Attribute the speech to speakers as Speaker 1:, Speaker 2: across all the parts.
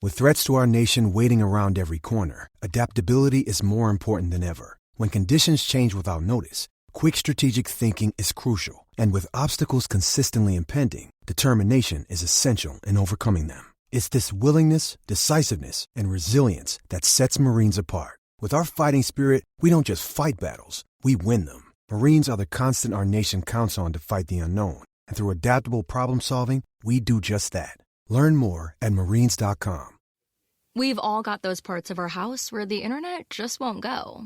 Speaker 1: With threats to our nation waiting around every corner, adaptability is more important than ever. When conditions change without notice, quick strategic thinking is crucial. And with obstacles consistently impending, determination is essential in overcoming them. It's this willingness, decisiveness, and resilience that sets Marines apart. With our fighting spirit, we don't just fight battles, we win them. Marines are the constant our nation counts on to fight the unknown. And through adaptable problem solving, we do just that. Learn more at marines.com.
Speaker 2: We've all got those parts of our house where the internet just won't go.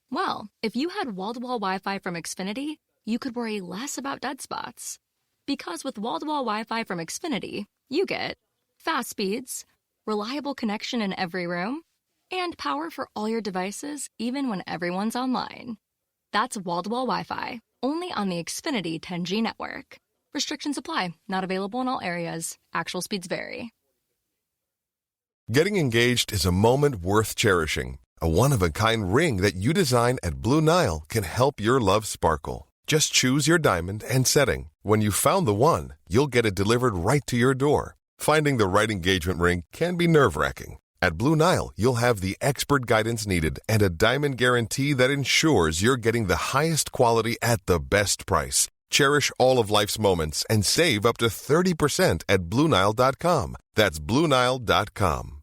Speaker 2: Well, if you had wall-to-wall Wi-Fi from Xfinity, you could worry less about dead spots. Because with wall-to-wall Wi-Fi from Xfinity, you get fast speeds, reliable connection in every room, and power for all your devices even when everyone's online. That's wall-to-wall Wi-Fi, only on the Xfinity 10G network. Restrictions apply. Not available in all areas. Actual speeds vary.
Speaker 3: Getting engaged is a moment worth cherishing. A one-of-a-kind ring that you design at Blue Nile can help your love sparkle. Just choose your diamond and setting. When you've found the one, you'll get it delivered right to your door. Finding the right engagement ring can be nerve-wracking. At Blue Nile, you'll have the expert guidance needed and a diamond guarantee that ensures you're getting the highest quality at the best price. Cherish all of life's moments and save up to 30% at BlueNile.com. That's BlueNile.com.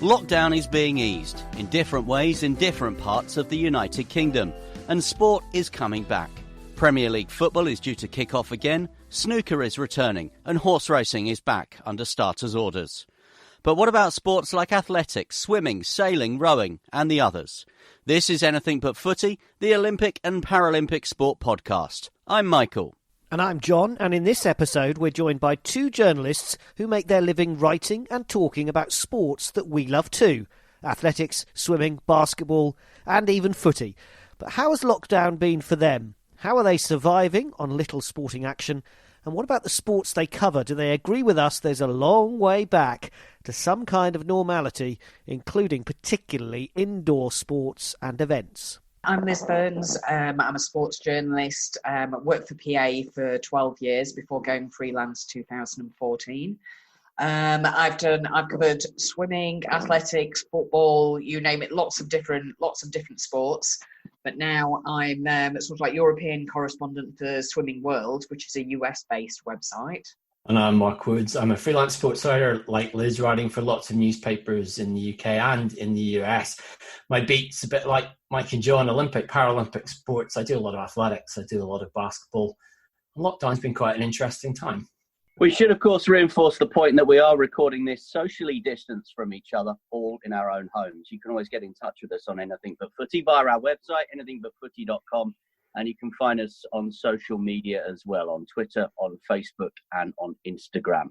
Speaker 4: Lockdown is being eased in different ways in different parts of the United Kingdom, and sport is coming back. Premier League football is due to kick off again, snooker is returning, and horse racing is back under starters' orders. But what about sports like athletics, swimming, sailing, rowing, and the others? This is Anything But Footy, the Olympic and Paralympic sport podcast. I'm Michael.
Speaker 5: And I'm John, and in this episode we're joined by two journalists who make their living writing and talking about sports that we love too. Athletics, swimming, basketball, and even footy. But how has lockdown been for them? How are they surviving on little sporting action? And what about the sports they cover? Do they agree with us there's a long way back to some kind of normality, including particularly indoor sports and events?
Speaker 6: I'm Liz Byrnes. I'm a sports journalist. I worked for PA for 12 years before going freelance 2014. I've covered swimming, athletics, football, you name it, lots of different sports. But now I'm sort of like European Correspondent for Swimming World, which is a US-based website.
Speaker 7: And I'm Mark Woods. I'm a freelance sports writer like Liz, writing for lots of newspapers in the UK and in the US. My beat's a bit like Mike and John, Olympic, Paralympic sports. I do a lot of athletics. I do a lot of basketball. And lockdown's been quite an interesting time.
Speaker 4: We should, of course, reinforce the point that we are recording this socially distanced from each other, all in our own homes. You can always get in touch with us on Anything But Footy via our website, anythingbutfooty.com, and you can find us on social media as well, on Twitter, on Facebook, and on Instagram.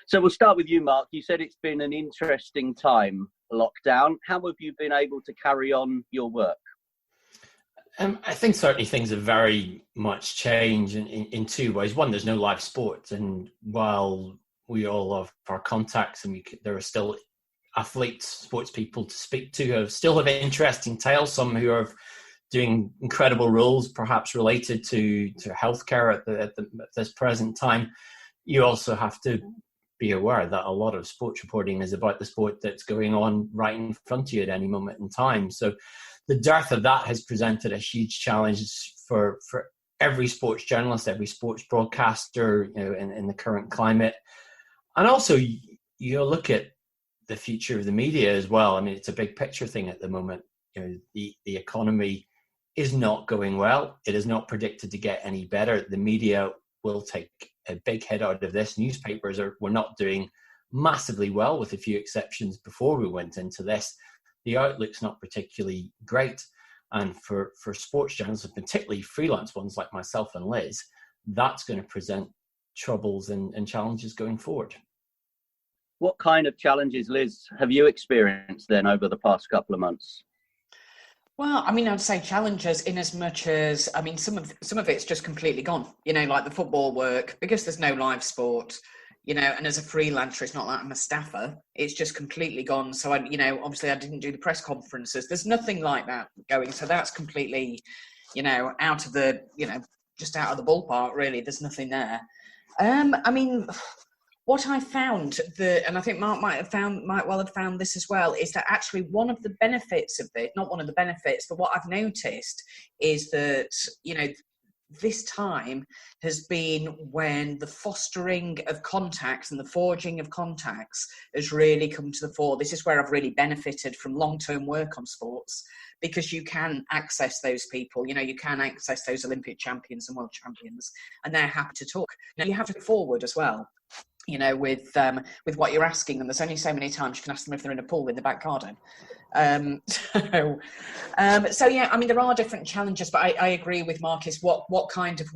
Speaker 4: So we'll start with you, Mark. You said it's been an interesting time, lockdown. How have you been able to carry on your work?
Speaker 7: I think certainly things have very much changed in two ways. One, there's no live sports, and while we all have our contacts and there are still athletes, sports people to speak to who still have interesting tales, some who are doing incredible roles, perhaps related to healthcare at this present time. You also have to be aware that a lot of sports reporting is about the sport that's going on right in front of you at any moment in time. So the dearth of that has presented a huge challenge for every sports journalist, every sports broadcaster, in the current climate. And also, you look at the future of the media as well. I mean, it's a big picture thing at the moment. The economy is not going well. It is not predicted to get any better. The media will take a big hit out of this. Newspapers were not doing massively well, with a few exceptions before we went into this. The outlook's not particularly great. And for sports journalists, and particularly freelance ones like myself and Liz, that's going to present troubles and challenges going forward.
Speaker 4: What kind of challenges, Liz, have you experienced then over the past couple of months?
Speaker 6: Well, I mean, I'd say challenges in as much as, I mean, some of it's just completely gone, like the football work, because there's no live sport, and as a freelancer, it's not like I'm a staffer. It's just completely gone. So, obviously I didn't do the press conferences. There's nothing like that going. So that's completely, out of the, just out of the ballpark, really. There's nothing there. I mean, what I found, and I think Mark might well have found this as well, is that actually one of the benefits of it, not one of the benefits, but what I've noticed is that, this time has been when the fostering of contacts and the forging of contacts has really come to the fore. This is where I've really benefited from long-term work on sports, because you can access those people, you can access those Olympic champions and world champions, and they're happy to talk. Now, you have to forward as well, with what you're asking them. There's only so many times you can ask them if they're in a pool in the back garden. So yeah, I mean, there are different challenges, but I agree with Marcus. What kind of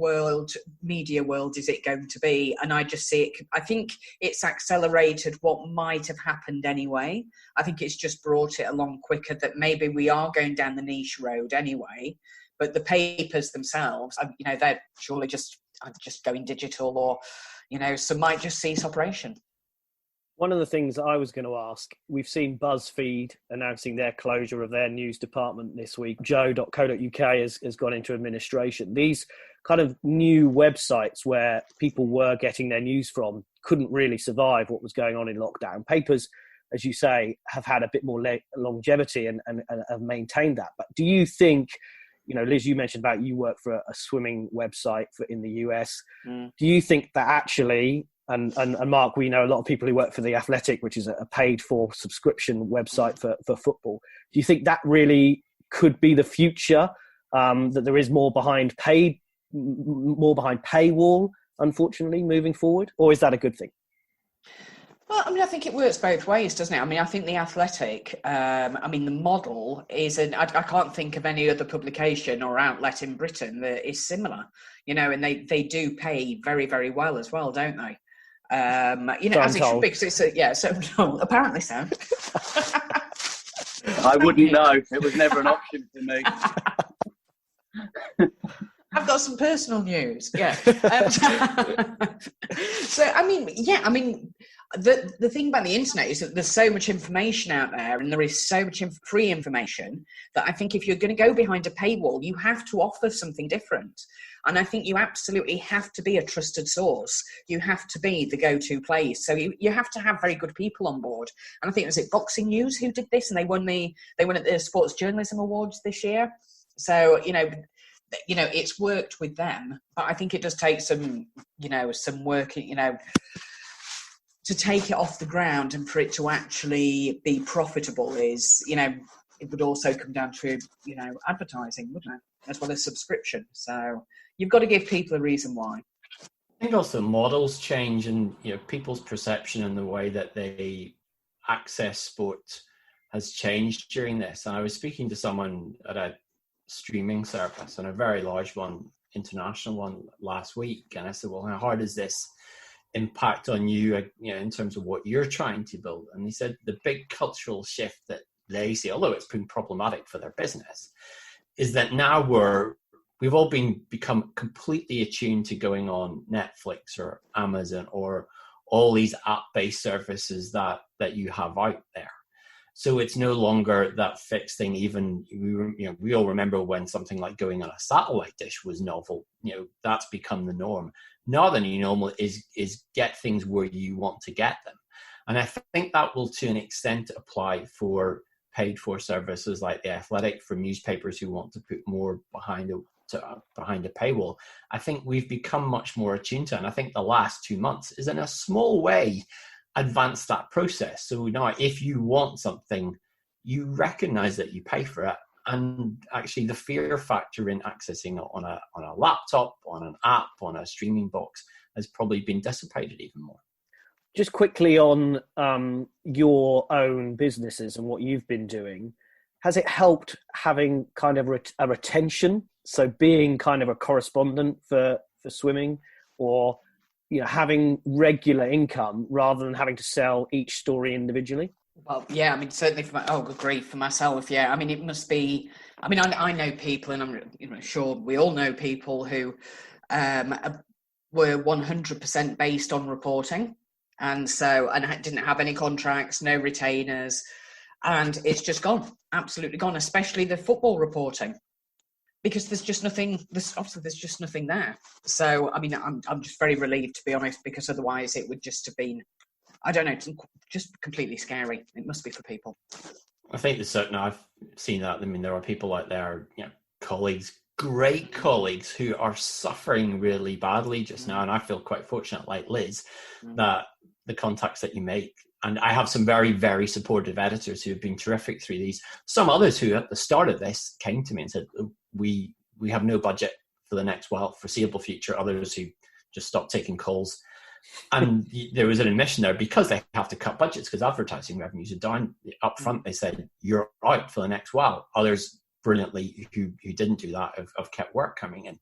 Speaker 6: media world is it going to be? And I just see it, I think it's accelerated what might have happened anyway. I think it's just brought it along quicker, that maybe we are going down the niche road anyway, but the papers themselves, they're surely just going digital, or, some might just cease operation.
Speaker 5: One of the things I was going to ask, we've seen BuzzFeed announcing their closure of their news department this week. Joe.co.uk has gone into administration. These kind of new websites where people were getting their news from couldn't really survive what was going on in lockdown. Papers, as you say, have had a bit more longevity and have maintained that. But do you think, Liz, you mentioned about you work for a swimming website in the US. Do you think that actually... And Mark, we know a lot of people who work for The Athletic, which is a paid-for subscription website for football. Do you think that really could be the future, that there is more behind paywall, unfortunately, moving forward? Or is that a good thing?
Speaker 6: Well, I mean, I think it works both ways, doesn't it? I mean, I think The Athletic, the model is, I can't think of any other publication or outlet in Britain that is similar, and they do pay very, very well as well, don't they? As it should be, because apparently so.
Speaker 4: I wouldn't know. It was never an option for me.
Speaker 6: I've got some personal news. Yeah. The thing about the internet is that there's so much information out there, and there is so much free information, that I think if you're going to go behind a paywall, you have to offer something different. And I think you absolutely have to be a trusted source. You have to be the go-to place. So you have to have very good people on board. And I think, was it Boxing News who did this, and they won at the Sports Journalism Awards this year. So, it's worked with them, but I think it does take some work, to take it off the ground and for it to actually be profitable is, it would also come down to, advertising, wouldn't it? As well as subscription. So you've got to give people a reason why.
Speaker 7: I think also models change, and, people's perception and the way that they access sport has changed during this. And I was speaking to someone at a streaming service, and a very large one, international one, last week, and I said, well, how hard is this impact on you, in terms of what you're trying to build? And they said the big cultural shift that they see, although it's been problematic for their business, is that now we've all become completely attuned to going on Netflix or Amazon or all these app-based services that you have out there. So it's no longer that fixed thing. Even we all remember when something like going on a satellite dish was novel. That's become the norm. Now the new normal is get things where you want to get them, and I think that will, to an extent, apply for paid for services like The Athletic, for newspapers who want to put more behind a paywall. I think we've become much more attuned to, and I think the last 2 months is in a small way advanced that process. So now if you want something, you recognize that you pay for it, and actually the fear factor in accessing it on a laptop, on an app, on a streaming box has probably been dissipated even more.
Speaker 5: Just quickly on your own businesses and what you've been doing, has it helped having kind of a retention? So being kind of a correspondent for swimming, or having regular income rather than having to sell each story individually?
Speaker 6: Well, yeah, I mean, certainly good grief, for myself, yeah. I mean, it must be, I know people, and I'm sure we all know people who were 100% based on reporting. And didn't have any contracts, no retainers, and it's just gone, absolutely gone, especially the football reporting. because there's just nothing. There's just nothing there. So I mean, I'm just very relieved, to be honest, because otherwise it would just have been, I don't know, just completely scary. It must be for people.
Speaker 7: I think there's certain, I've seen that. I mean, there are people out there, colleagues, great colleagues, who are suffering really badly just now. And I feel quite fortunate, like Liz, that the contacts that you make, and I have some very, very supportive editors who have been terrific through these. Some others who at the start of this came to me and said, we have no budget for the next foreseeable future. Others who just stopped taking calls. And there was an admission there, because they have to cut budgets because advertising revenues are down. Up front, they said, you're out for the next while. Others, brilliantly, who didn't do that, have kept work coming in.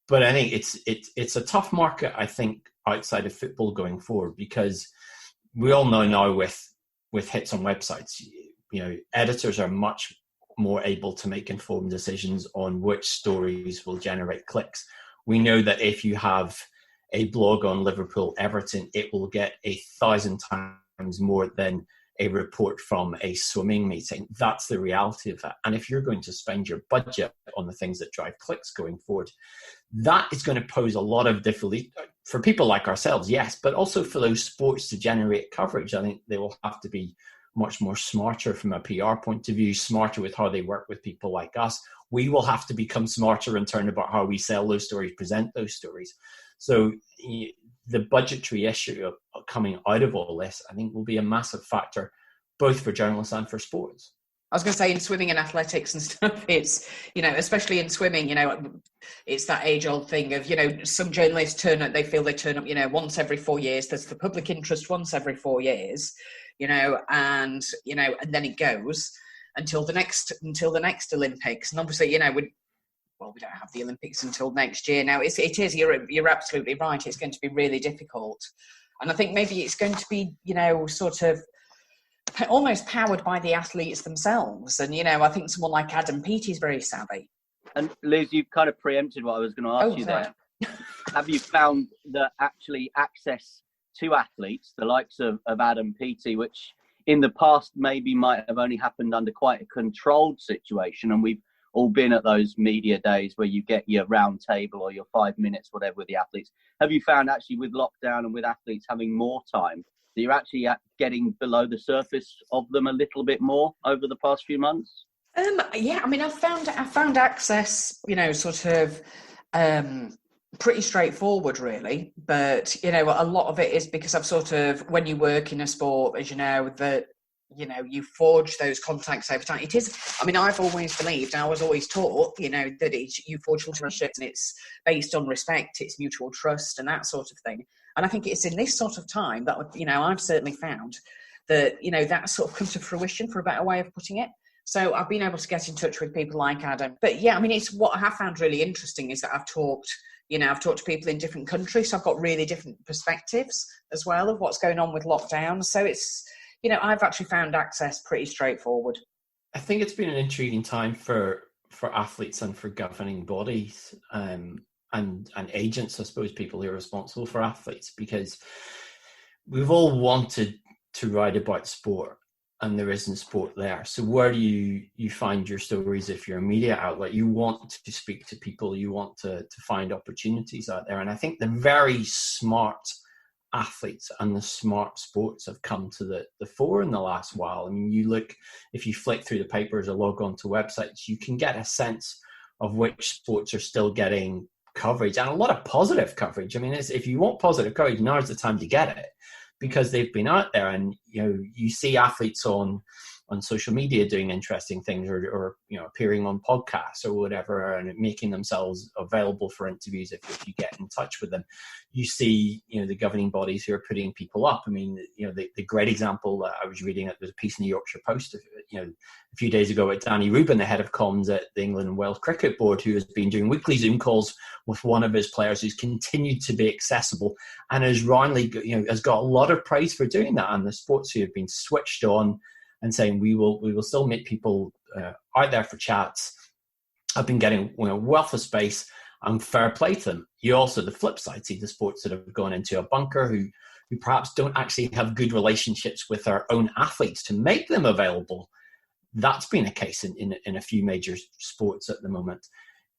Speaker 7: But I think it's a tough market, I think, outside of football going forward, because we all know now with hits on websites, editors are much more able to make informed decisions on which stories will generate clicks. We know that if you have a blog on Liverpool Everton, it will get 1,000 times more than a report from a swimming meeting. That's the reality of it. And if you're going to spend your budget on the things that drive clicks going forward, that is going to pose a lot of difficulty for people like ourselves, yes, but also for those sports to generate coverage. I think they will have to be much more smarter from a PR point of view, smarter with how they work with people like us. We will have to become smarter in turn about how we sell those stories, present those stories. So the budgetary issue of coming out of all this, I think, will be a massive factor, both for journalists and for sports.
Speaker 6: I was going to say, in swimming and athletics and stuff, it's, especially in swimming, it's that age-old thing of, some journalists they feel they turn up, once every 4 years. There's the public interest once every 4 years, and then it goes until the next Olympics. And obviously, we don't have the Olympics until next year. Now, you're absolutely right. It's going to be really difficult. And I think maybe it's going to be, sort of almost powered by the athletes themselves. And, I think someone like Adam Peaty is very savvy.
Speaker 4: And Liz, you've kind of preempted what I was going to ask you there. Have you found that actually access to athletes, the likes of Adam Peaty, which in the past maybe might have only happened under quite a controlled situation, and we've all been at those media days where you get your round table or your 5 minutes, whatever, with the athletes. Have you found actually with lockdown and with athletes having more time, that you're actually getting below the surface of them a little bit more over the past few months?
Speaker 6: Yeah, I mean, I found access, sort of pretty straightforward, really. But, a lot of it is because I've sort of, when you work in a sport, as you know, that, you forge those contacts over time. It is, I mean, I've always believed, I was always taught, that you forge relationships and it's based on respect, it's mutual trust and that sort of thing. And I think it's in this sort of time that, I've certainly found that, that sort of comes to fruition, for a better way of putting it. So I've been able to get in touch with people like Adam. But yeah, I mean, it's what I have found really interesting is that I've talked to people in different countries. So I've got really different perspectives as well of what's going on with lockdown. So it's, I've actually found access pretty straightforward.
Speaker 7: I think it's been an intriguing time for athletes and for governing bodies and agents, I suppose, people who are responsible for athletes, because we've all wanted to write about sport and there isn't sport there. So where do you find your stories if you're a media outlet? You want to speak to people, you want to find opportunities out there. And I think the very smart athletes and the smart sports have come to the fore in the last while. I mean, if you flick through the papers or log on to websites, you can get a sense of which sports are still getting coverage, and a lot of positive coverage. I mean, if you want positive coverage, now's the time to get it, because they've been out there, and you see athletes on social media doing interesting things, or appearing on podcasts or whatever, and making themselves available for interviews if you get in touch with them. You see the governing bodies who are putting people up. I mean, the great example that I was reading, there's a piece in the Yorkshire Post a few days ago at Danny Rubin, the head of comms at the England and Wales Cricket Board, who has been doing weekly Zoom calls with one of his players, who's continued to be accessible and has has got a lot of praise for doing that. And the sports who have been switched on and saying we will still meet people out there for chats, I've been getting wealth of space, and fair play to them. You also, the flip side, see the sports that have gone into a bunker who perhaps don't actually have good relationships with their own athletes to make them available. That's been a case in a few major sports at the moment.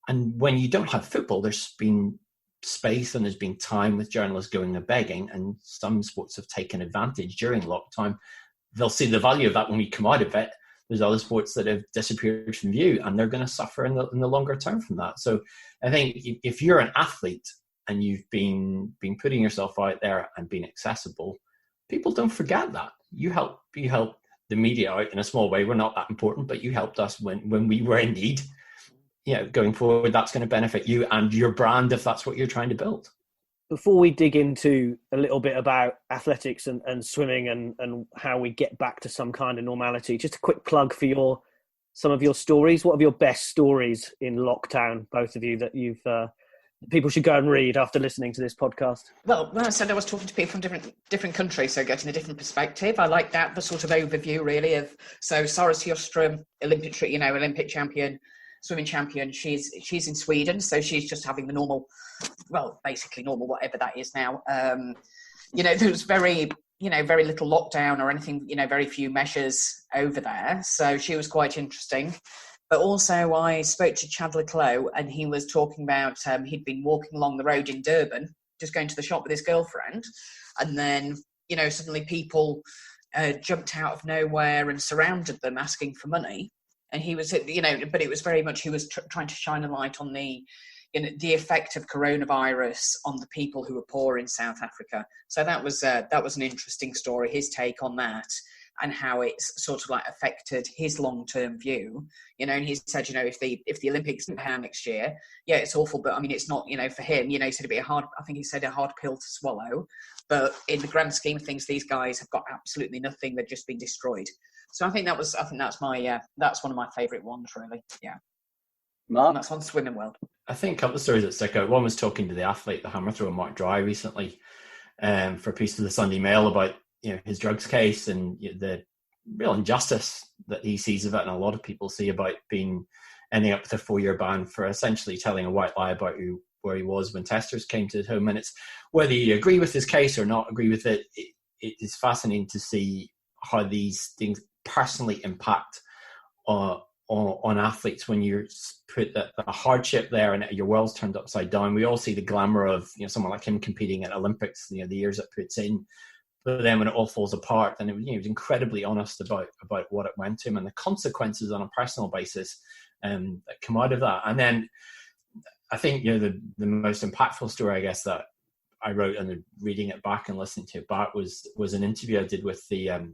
Speaker 7: And when you don't have football, there's been space and there's been time with journalists going and begging, and some sports have taken advantage during lockdown. They'll see the value of that when we come out of it. There's other sports that have disappeared from view, and they're going to suffer in the longer term from that. So I think if you're an athlete and you've been putting yourself out there and being accessible, people don't forget that. You help the media out in a small way. We're not that important, but you helped us when we were in need. Going forward, that's going to benefit you and your brand if that's what you're trying to build.
Speaker 5: Before we dig into a little bit about athletics and swimming and how we get back to some kind of normality, just a quick plug for some of your stories. What are your best stories in lockdown, both of you, that people should go and read after listening to this podcast?
Speaker 6: Well, when I said I was talking to people from different countries, so getting a different perspective, I like that, the sort of overview really of, so Sara Sjöström, Olympic champion, swimming champion, she's in Sweden, so she's just having the normal, well, basically normal, whatever that is now. There was very little lockdown or anything, very few measures over there, so she was quite interesting. But also I spoke to Chad Leclos, and he was talking about he'd been walking along the road in Durban, just going to the shop with his girlfriend, and then, suddenly people jumped out of nowhere and surrounded them asking for money. And he was, but it was very much, he was trying to shine a light on the effect of coronavirus on the people who were poor in South Africa. So that was an interesting story, his take on that, and how it's sort of like affected his long-term view. And he said, if the Olympics don't happen next year, yeah, it's awful, but I mean, it's not, for him, he said it'd be a hard pill to swallow. But in the grand scheme of things, these guys have got absolutely nothing. They've just been destroyed. So I think that's one of my favourite ones, really. Yeah.
Speaker 4: Mark?
Speaker 6: And that's on Swimming World.
Speaker 7: I think a couple of stories that stick out. One was talking to the athlete, the hammer thrower Mark Dry, recently, for a piece of the Sunday Mail about his drugs case and the real injustice that he sees of it, and a lot of people see about ending up with a 4-year ban for essentially telling a white lie about where he was when testers came to his home. And it's whether you agree with his case or not agree with it, it is fascinating to see how these things personally impact on athletes when you put the hardship there and your world's turned upside down. We all see the glamour of someone like him competing at Olympics, the years it puts in, but then when it all falls apart, and he was incredibly honest about what it went to him and the consequences on a personal basis that come out of that. And then I think the most impactful story, I guess, that I wrote, and reading it back and listening to it back, was an interview I did with the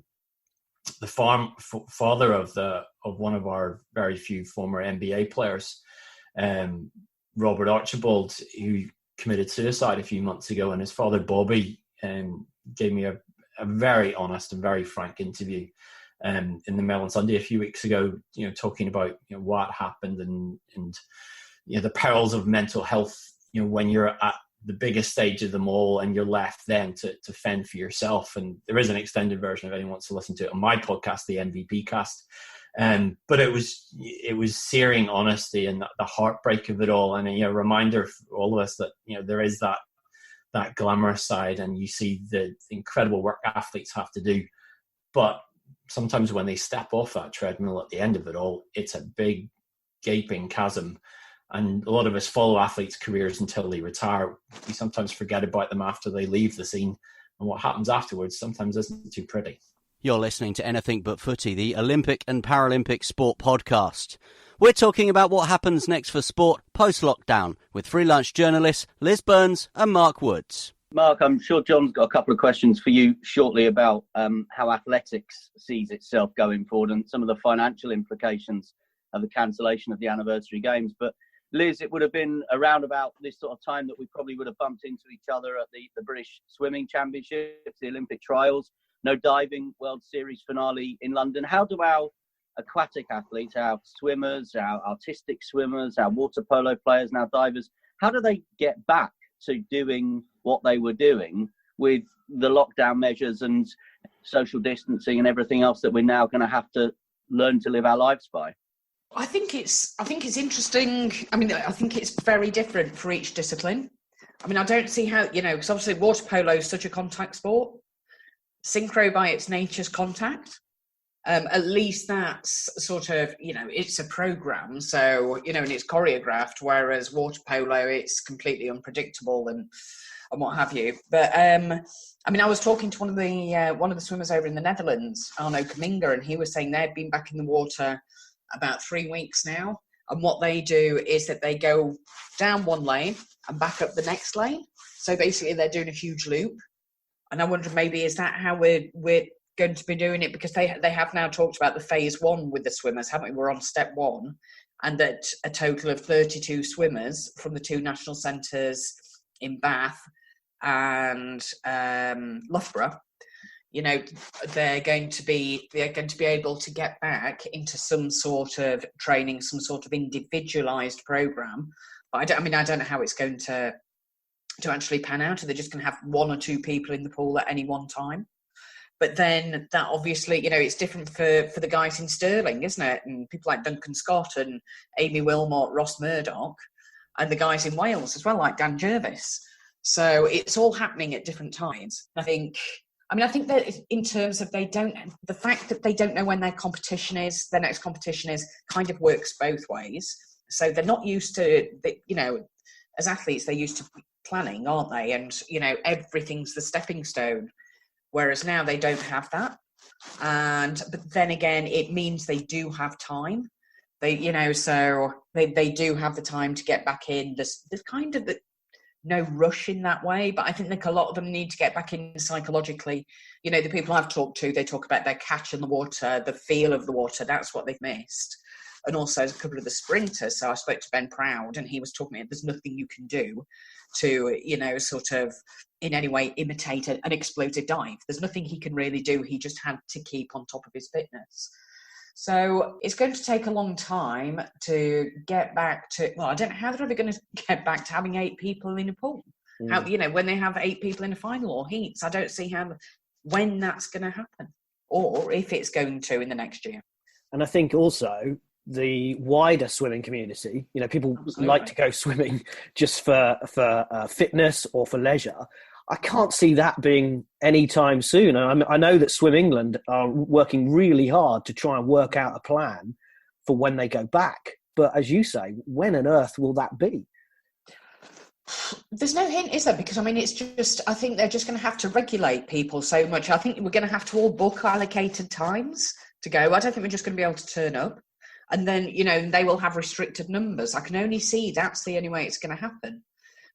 Speaker 7: father of one of our very few former NBA players, Robert Archibald, who committed suicide a few months ago, and his father Bobby gave me a very honest and very frank interview in the Mail on Sunday a few weeks ago, talking about what happened and the perils of mental health, when you're at the biggest stage of them all and you're left then to fend for yourself. And there is an extended version if anyone wants to listen to it on my podcast, the MVP cast. But it was searing honesty and the heartbreak of it all, and a reminder for all of us that there is that glamorous side, and you see the incredible work athletes have to do, but sometimes when they step off that treadmill at the end of it all, it's a big gaping chasm. And a lot of us follow athletes' careers until they retire. We sometimes forget about them after they leave the scene, and what happens afterwards sometimes isn't too pretty.
Speaker 8: You're listening to Anything But Footy, the Olympic and Paralympic sport podcast. We're talking about what happens next for sport post-lockdown with freelance journalists Liz Byrnes and Mark Woods.
Speaker 4: Mark, I'm sure John's got a couple of questions for you shortly about how athletics sees itself going forward and some of the financial implications of the cancellation of the anniversary games. But Liz, it would have been around about this sort of time that we probably would have bumped into each other at the British Swimming Championships, the Olympic trials, no diving World Series finale in London. How do our aquatic athletes, our swimmers, our artistic swimmers, our water polo players and our divers, how do they get back to doing what they were doing with the lockdown measures and social distancing and everything else that we're now going to have to learn to live our lives by?
Speaker 6: I think it's interesting. I mean, I think it's very different for each discipline. I mean, I don't see how, because obviously water polo is such a contact sport. Synchro by its nature is contact. at least that's sort of, it's a program, so, and it's choreographed, whereas water polo, it's completely unpredictable and what have you. But I was talking to one of the swimmers over in the Netherlands, Arno Kaminga, and he was saying they'd been back in the water about 3 weeks now, and what they do is that they go down one lane and back up the next lane. So basically they're doing a huge loop, and I wonder maybe is that how we're going to be doing it, because they have now talked about the phase 1 with the swimmers, haven't we? We're on step 1, and that a total of 32 swimmers from the 2 national centres in Bath and Loughborough, they're going to be able to get back into some sort of training, some sort of individualised programme. But I don't know how it's going to actually pan out. Are they just going to have 1 or 2 people in the pool at any one time? But then that obviously, it's different for the guys in Stirling, isn't it? And people like Duncan Scott and Amy Wilmot, Ross Murdoch, and the guys in Wales as well, like Dan Jervis. So it's all happening at different times. I think that in terms of the fact that they don't know when their next competition is, kind of works both ways. So they're not used to, as athletes, they're used to planning, aren't they? And, everything's the stepping stone. Whereas now they don't have that. But then again, it means they do have time. They do have the time to get back in. There's kind of no rush in that way, but I think a lot of them need to get back in psychologically. The people I've talked to, they talk about their catch in the water, the feel of the water. That's what they've missed. And also a couple of the sprinters. So I spoke to Ben Proud, and he was talking about there's nothing you can do to, sort of in any way imitate an explosive dive. There's nothing he can really do. He just had to keep on top of his fitness. So it's going to take a long time to get back to, I don't know how they're ever going to get back to having 8 people in a pool. How, when they have 8 people in a final or heats, I don't see when that's going to happen, or if it's going to in the next year.
Speaker 5: And I think also the wider swimming community, people
Speaker 6: Absolutely.
Speaker 5: like to go swimming just for fitness or for leisure. I can't see that being any time soon. I know that Swim England are working really hard to try and work out a plan for when they go back. But as you say, when on earth will that be?
Speaker 6: There's no hint, is there? Because, it's just, I think they're just going to have to regulate people so much. I think we're going to have to all book allocated times to go. I don't think we're just going to be able to turn up. And then, they will have restricted numbers. I can only see that's the only way it's going to happen.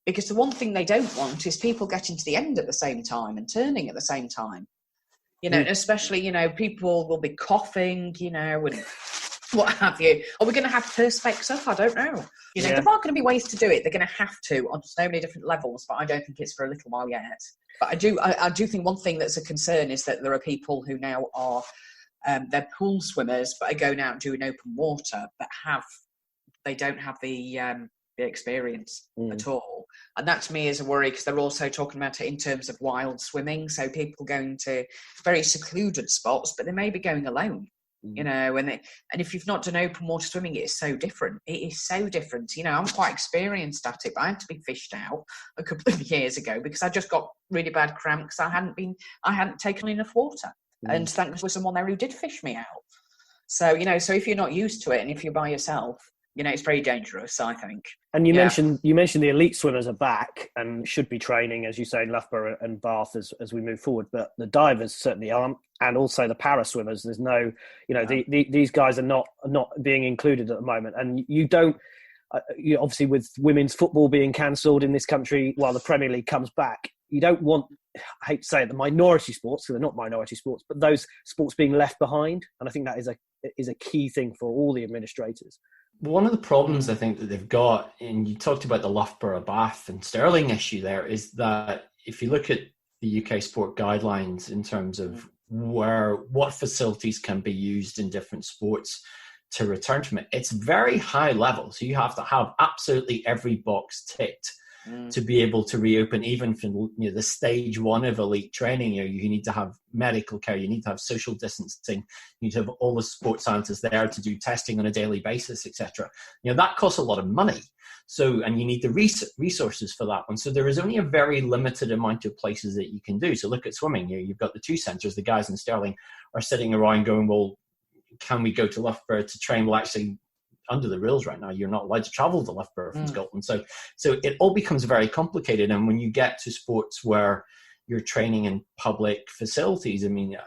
Speaker 6: Because the one thing they don't want is people getting to the end at the same time and turning at the same time. Especially, people will be coughing, and what have you. Are we going to have perspex up? I don't know. There are going to be ways to do it. They're going to have to on so many different levels, but I don't think it's for a little while yet. But I do think one thing that's a concern is that there are people who now are, they're pool swimmers, but are going out and doing open water, but they don't have the experience at all. And that to me is a worry, because they're also talking about it in terms of wild swimming. So people going to very secluded spots, but they may be going alone, and if you've not done open water swimming, it is so different. It is so different. I'm quite experienced at it, but I had to be fished out a couple of years ago because I just got really bad cramps. I hadn't taken enough water. And thanks to someone there who did fish me out. So, so if you're not used to it and if you're by yourself, it's very dangerous, I think.
Speaker 5: And you mentioned the elite swimmers are back and should be training, as you say, in Loughborough and Bath as we move forward. But the divers certainly aren't, and also the para swimmers. There's no, these guys are not being included at the moment. And you don't, obviously with women's football being cancelled in this country while the Premier League comes back, you don't want, I hate to say it, the minority sports, because they're not minority sports, but those sports being left behind. And I think that is a key thing for all the administrators.
Speaker 7: One of the problems I think that they've got, and you talked about the Loughborough, Bath and Stirling issue there, is that if you look at the UK sport guidelines in terms of what facilities can be used in different sports to return from it, it's very high level. So you have to have absolutely every box ticked. to be able to reopen, even from the stage 1 of elite training. You need to have medical care, you need to have social distancing, you need to have all the sports scientists there to do testing on a daily basis, etc. That costs a lot of money. So, and you need the resources for that one. So there is only a very limited amount of places that you can do. So look at swimming. You've got the 2 centres. The guys in Stirling are sitting around going, well, can we go to Loughborough to train? Well, actually, under the rules right now, you're not allowed to travel to Loughborough from Scotland. So it all becomes very complicated. And when you get to sports where you're training in public facilities, I mean,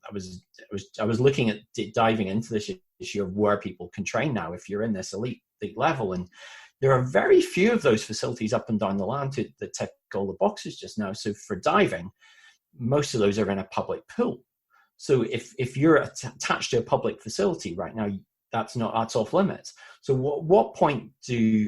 Speaker 7: I was looking at diving into this issue of where people can train now if you're in this elite level. And there are very few of those facilities up and down the land that tick all the boxes just now. So for diving, most of those are in a public pool. So if you're attached to a public facility right now, that's off limits. So what point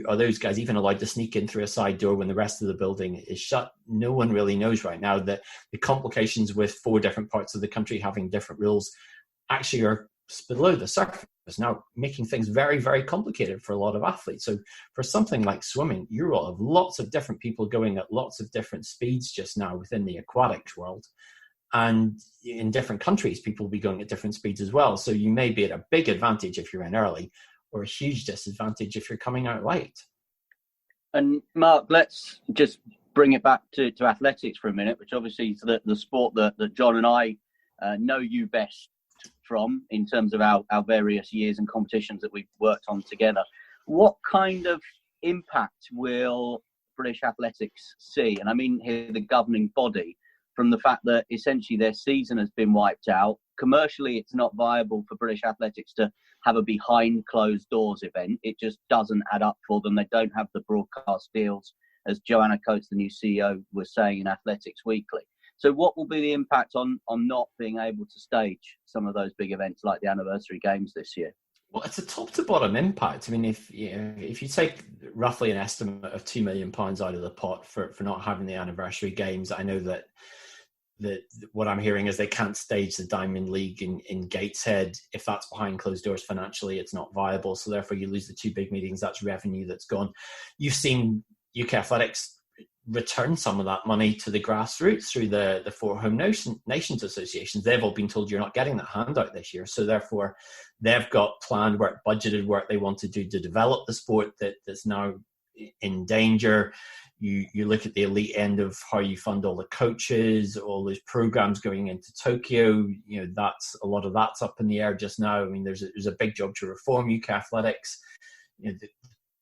Speaker 7: are those guys even allowed to sneak in through a side door when the rest of the building is shut? No one really knows right now. That the complications with 4 different parts of the country having different rules actually are below the surface now, making things very, very complicated for a lot of athletes. So for something like swimming, you will have lots of different people going at lots of different speeds just now within the aquatics world. And in different countries, people will be going at different speeds as well. So you may be at a big advantage if you're in early, or a huge disadvantage if you're coming out late.
Speaker 4: And Mark, let's just bring it back to athletics for a minute, which obviously is the sport that John and I know you best from in terms of our various years and competitions that we've worked on together. What kind of impact will British athletics see? And I mean here the governing body, from the fact that essentially their season has been wiped out. Commercially, it's not viable for British athletics to have a behind closed doors event. It just doesn't add up for them. They don't have the broadcast deals, as Joanna Coates, the new CEO, was saying in Athletics Weekly. So what will be the impact on not being able to stage some of those big events like the anniversary games this year?
Speaker 7: Well, it's a top to bottom impact. I mean, if you take roughly an estimate of £2 million out of the pot for not having the anniversary games, I know that what I'm hearing is they can't stage the Diamond League in Gateshead. If that's behind closed doors financially, it's not viable. So therefore you lose the 2 big meetings. That's revenue that's gone. You've seen UK Athletics return some of that money to the grassroots through the 4 home nations associations. They've all been told you're not getting that handout this year. So therefore they've got planned work, budgeted work they want to do to develop the sport that's now in danger. You look at the elite end of how you fund all the coaches, all those programs going into Tokyo. That's a lot of that's up in the air just now. I mean, there's a big job to reform UK athletics.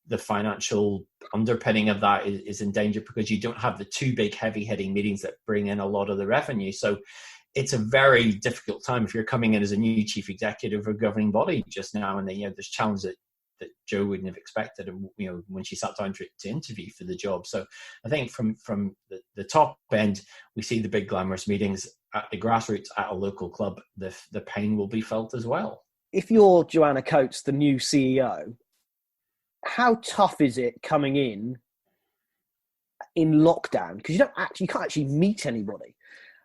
Speaker 7: The financial underpinning of that is in danger because you don't have the 2 big heavy hitting meetings that bring in a lot of the revenue. So it's a very difficult time if you're coming in as a new chief executive or governing body just now, and then there's challenges that Joe wouldn't have expected, when she sat down to interview for the job. So I think from the top end, we see the big glamorous meetings. At the grassroots, at a local club, the pain will be felt as well.
Speaker 5: If you're Joanna Coates, the new CEO, how tough is it coming in lockdown? Because you can't actually meet anybody.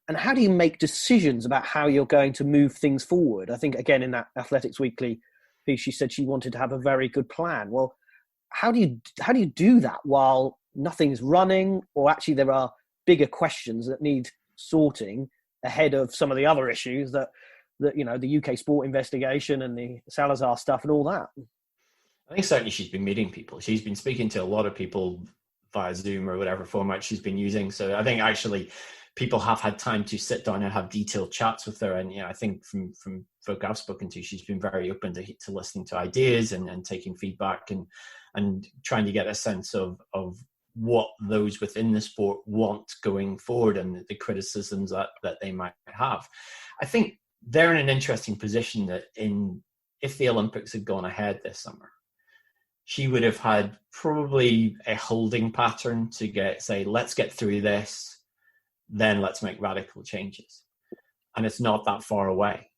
Speaker 5: And how do you make decisions about how you're going to move things forward? I think, again, in that Athletics Weekly piece, she said she wanted to have a very good plan. Well, how do you do that while nothing's running, or actually there are bigger questions that need sorting ahead of some of the other issues that the UK sport investigation and the Salazar stuff and all that?
Speaker 7: I think certainly she's been meeting people. She's been speaking to a lot of people via Zoom or whatever format she's been using. So I think actually people have had time to sit down and have detailed chats with her. And I think from folk I've spoken to, she's been very open to listening to ideas and taking feedback and trying to get a sense of what those within the sport want going forward and the criticisms that they might have. I think they're in an interesting position that if the Olympics had gone ahead this summer, she would have had probably a holding pattern to say, let's get through this, then let's make radical changes. And it's not that far away.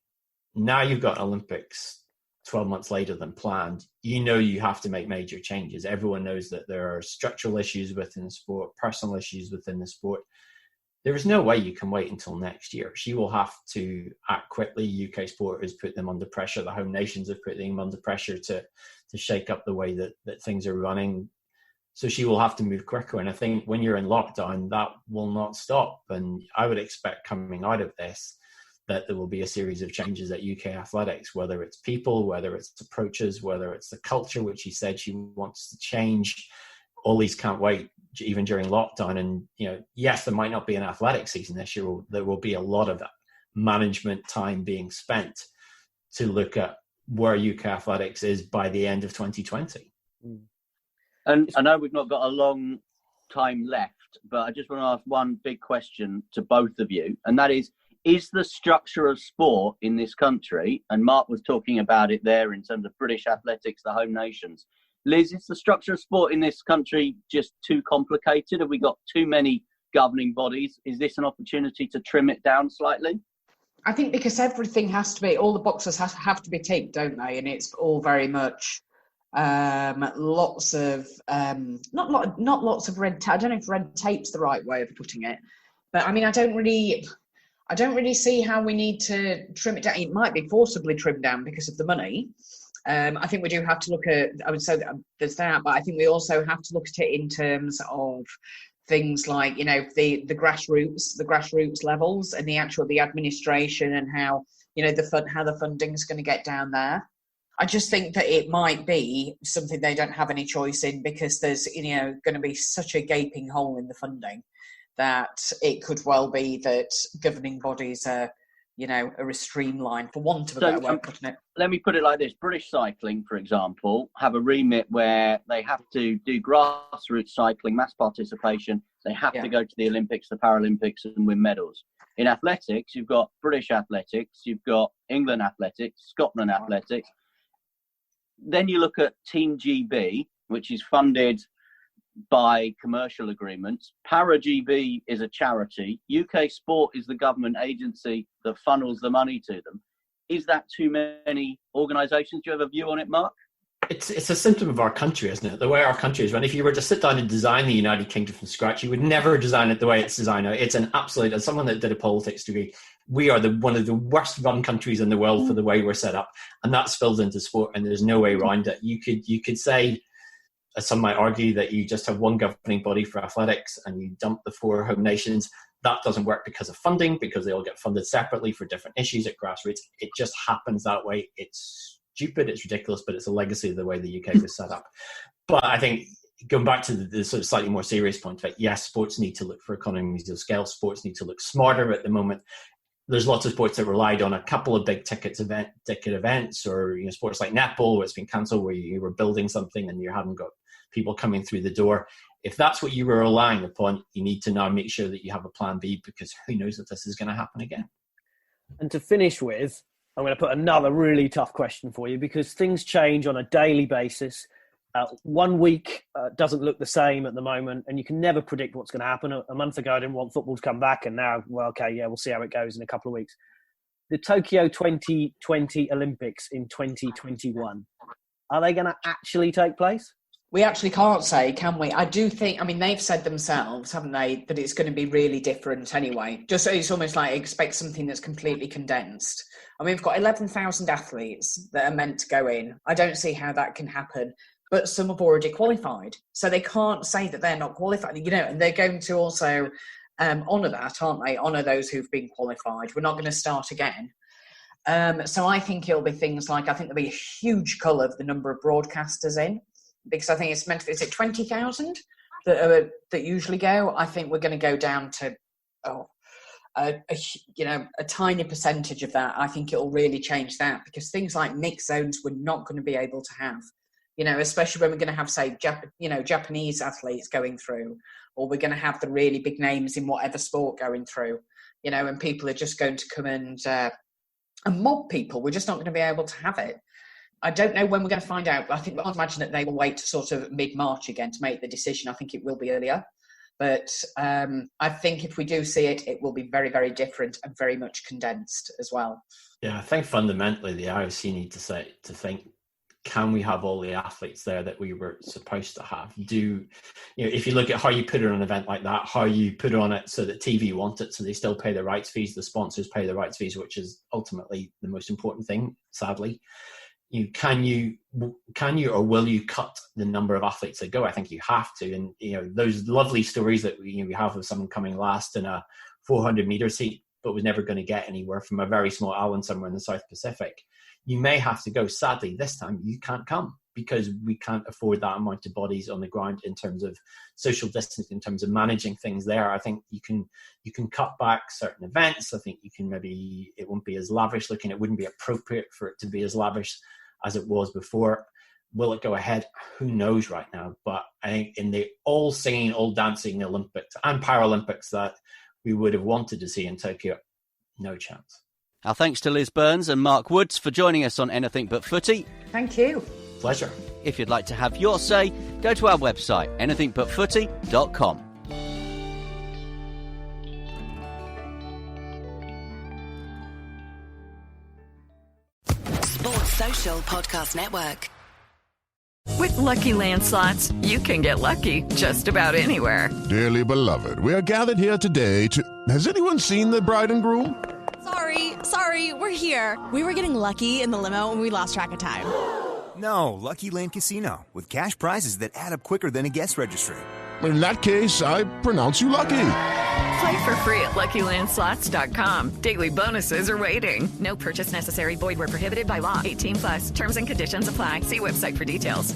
Speaker 7: Now you've got Olympics 12 months later than planned. You have to make major changes. Everyone knows that there are structural issues within the sport, personal issues within the sport. There is no way you can wait until next year. She will have to act quickly. UK sport has put them under pressure. The home nations have put them under pressure to shake up the way that things are running. So she will have to move quicker. And I think when you're in lockdown, that will not stop. And I would expect coming out of this that there will be a series of changes at UK athletics, whether it's people, whether it's approaches, whether it's the culture, which she said she wants to change. All these can't wait, even during lockdown. And, yes, there might not be an athletic season this year. There will be a lot of management time being spent to look at where UK athletics is by the end of 2020.
Speaker 4: And I know we've not got a long time left, but I just want to ask one big question to both of you, and that is the structure of sport in this country, and Mark was talking about it there in terms of British athletics, the home nations. Liz, is the structure of sport in this country just too complicated? Have we got too many governing bodies? Is this an opportunity to trim it down slightly?
Speaker 6: I think because everything has to be, all the boxes have to be ticked, don't they? And it's all very much lots of not lots of red tape. I don't know if red tape's the right way of putting it, but I mean, I don't really see how we need to trim it down. It might be forcibly trimmed down because of the money. I think we do have to look at, I would say that there's that, but I think we also have to look at it in terms of things like, the grassroots levels and the administration and how, how the funding is going to get down there. I just think that it might be something they don't have any choice in because there's, going to be such a gaping hole in the funding that it could well be that governing bodies are streamlined, for want of a better way of putting it.
Speaker 4: Let me put it like this. British cycling, for example, have a remit where they have to do grassroots cycling, mass participation. They have to go to the Olympics, the Paralympics, and win medals. In athletics, you've got British athletics, you've got England athletics, Scotland athletics. Then you look at Team GB, which is funded by commercial agreements. Para GB is a charity. UK Sport is the government agency that funnels the money to them. Is that too many organisations? Do you have a view on it, Mark?
Speaker 7: It's a symptom of our country, isn't it? The way our country is run. If you were to sit down and design the United Kingdom from scratch, you would never design it the way it's designed now. It's an absolute, as someone that did a politics degree, we are one of the worst run countries in the world for the way we're set up. And that spills into sport and there's no way around it. You could say, as some might argue, that you just have one governing body for athletics and you dump the 4 home nations. That doesn't work because of funding, because they all get funded separately for different issues at grassroots. It just happens that way. It's stupid, it's ridiculous, but it's a legacy of the way the UK was set up. But I think going back to the sort of slightly more serious point, that yes, sports need to look for economies of scale. Sports need to look smarter at the moment. There's lots of sports that relied on a couple of big ticket events, or sports like netball, where it's been cancelled, where you were building something and you haven't got people coming through the door. If that's what you were relying upon, you need to now make sure that you have a plan B, because who knows if this is going to happen again.
Speaker 5: And to finish with, I'm going to put another really tough question for you, because things change on a daily basis. 1 week doesn't look the same at the moment, and you can never predict what's going to happen. A month ago, I didn't want football to come back, and now, we'll see how it goes in a couple of weeks. The Tokyo 2020 Olympics in 2021, are they going to actually take place?
Speaker 6: We actually can't say, can we? I do think, they've said themselves, haven't they, that it's going to be really different anyway. Just so it's almost like expect something that's completely condensed. We've got 11,000 athletes that are meant to go in. I don't see how that can happen. But some have already qualified. So they can't say that they're not qualified, and they're going to also honour that, aren't they? Honour those who've been qualified. We're not going to start again. So I think it'll be things like, I think there'll be a huge cull of the number of broadcasters in, because I think it's meant to, is it 20,000 that usually go? I think we're going to go down to, a tiny percentage of that. I think it'll really change that, because things like mixed zones we're not going to be able to have. Especially when we're going to have, say, Japanese athletes going through, or we're going to have the really big names in whatever sport going through, and people are just going to come and mob people. We're just not going to be able to have it. I don't know when we're going to find out. I think I'd imagine that they will wait to sort of mid-March again to make the decision. I think it will be earlier. But I think if we do see it, it will be very, very different and very much condensed as well.
Speaker 7: Yeah, I think fundamentally the IOC need to think, can we have all the athletes there that we were supposed to have? If you look at how you put it on an event like that, how you put it on it so that TV want it, so they still pay the rights fees, the sponsors pay the rights fees, which is ultimately the most important thing, sadly. can you or will you cut the number of athletes that go? I think you have to. And those lovely stories that we have of someone coming last in a 400 meter heat but was never going to get anywhere from a very small island somewhere in the South Pacific. You may have to go. Sadly, this time you can't come because we can't afford that amount of bodies on the ground in terms of social distance, in terms of managing things there. I think you can cut back certain events. I think you can it won't be as lavish looking. It wouldn't be appropriate for it to be as lavish as it was before. Will it go ahead? Who knows right now? But I think in the all singing, all dancing Olympics and Paralympics that we would have wanted to see in Tokyo, no chance.
Speaker 8: Our thanks to Liz Byrnes and Mark Woods for joining us on Anything But Footy.
Speaker 6: Thank you.
Speaker 7: Pleasure.
Speaker 8: If you'd like to have your say, go to our website, anythingbutfooty.com.
Speaker 9: Sports Social Podcast Network.
Speaker 10: With Lucky Land Slots, you can get lucky just about anywhere.
Speaker 11: Dearly beloved, we are gathered here today to... Has anyone seen the bride and groom?
Speaker 12: Sorry, we're here. We were getting lucky in the limo and we lost track of time.
Speaker 13: No, Lucky Land Casino, with cash prizes that add up quicker than a guest registry.
Speaker 11: In that case, I pronounce you lucky.
Speaker 10: Play for free at LuckyLandSlots.com. Daily bonuses are waiting. No purchase necessary. Void where prohibited by law. 18+. Terms and conditions apply. See website for details.